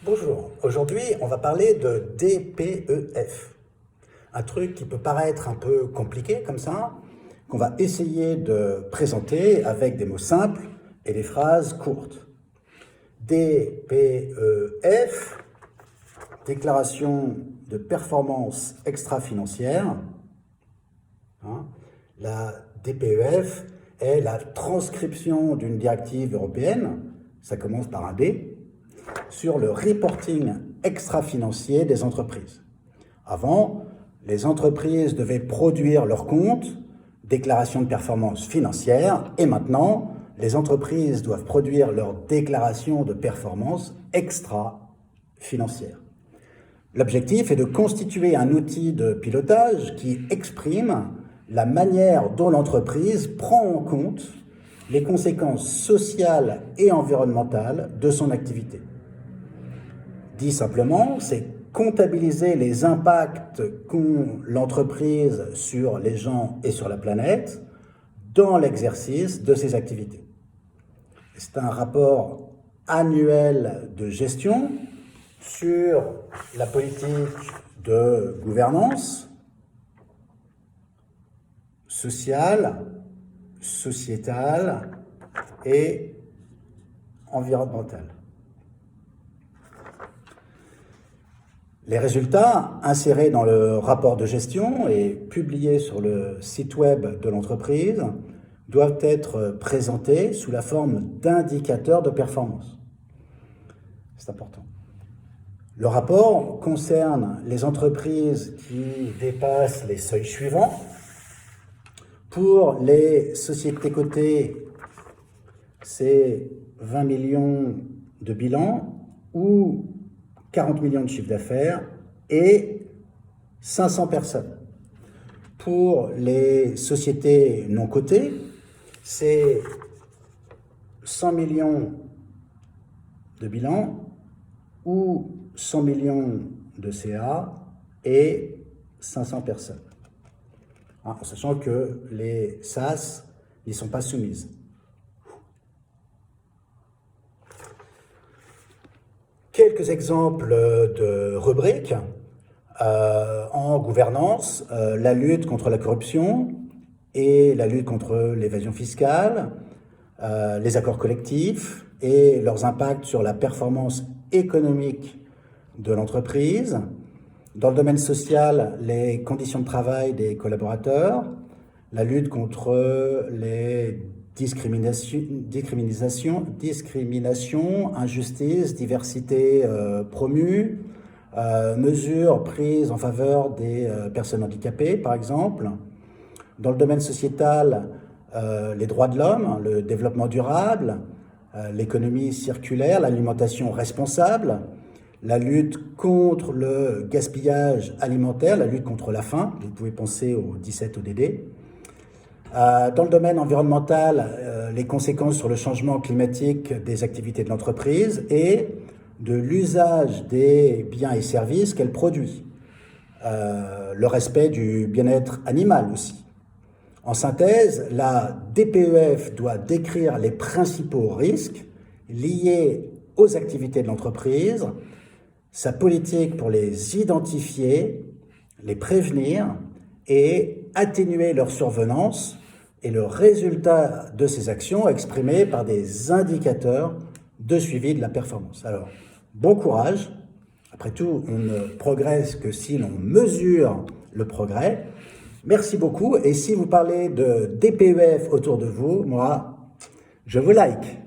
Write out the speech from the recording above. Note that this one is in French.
Bonjour, aujourd'hui on va parler de DPEF. Un truc qui peut paraître un peu compliqué comme ça, qu'on va essayer de présenter avec des mots simples et des phrases courtes. DPEF, déclaration de performance extra-financière. La DPEF est la transcription d'une directive européenne, ça commence par un D, sur le reporting extra-financier des entreprises. Avant, les entreprises devaient produire leurs comptes, déclaration de performance financière, et maintenant, les entreprises doivent produire leur déclaration de performance extra-financière. L'objectif est de constituer un outil de pilotage qui exprime la manière dont l'entreprise prend en compte les conséquences sociales et environnementales de son activité. Dit simplement, c'est comptabiliser les impacts qu'ont l'entreprise sur les gens et sur la planète dans l'exercice de ses activités. C'est un rapport annuel de gestion sur la politique de gouvernance sociale, sociétale et environnementale. Les résultats insérés dans le rapport de gestion et publiés sur le site web de l'entreprise doivent être présentés sous la forme d'indicateurs de performance. C'est important. Le rapport concerne les entreprises qui dépassent les seuils suivants. Pour les sociétés cotées, c'est 20 millions de bilan ou 40 millions de chiffre d'affaires et 500 personnes. Pour les sociétés non cotées, c'est 100 millions de bilan ou 100 millions de CA et 500 personnes. En sachant que les SAS n'y sont pas soumises. Quelques exemples de rubriques. En gouvernance, la lutte contre la corruption et la lutte contre l'évasion fiscale, les accords collectifs et leurs impacts sur la performance économique de l'entreprise. Dans le domaine social, les conditions de travail des collaborateurs, la lutte contre les discriminations, injustices, diversité promue, mesures prises en faveur des personnes handicapées, par exemple. Dans le domaine sociétal, les droits de l'homme, le développement durable, l'économie circulaire, l'alimentation responsable, la lutte contre le gaspillage alimentaire, la lutte contre la faim, vous pouvez penser aux 17 ODD. Dans le domaine environnemental, les conséquences sur le changement climatique des activités de l'entreprise et de l'usage des biens et services qu'elle produit. Le respect du bien-être animal aussi. En synthèse, la DPEF doit décrire les principaux risques liés aux activités de l'entreprise, sa politique pour les identifier, les prévenir et atténuer leur survenance et le résultat de ces actions exprimé par des indicateurs de suivi de la performance. Alors, bon courage. Après tout, on ne progresse que si l'on mesure le progrès. Merci beaucoup. Et si vous parlez de DPEF autour de vous, moi, je vous like.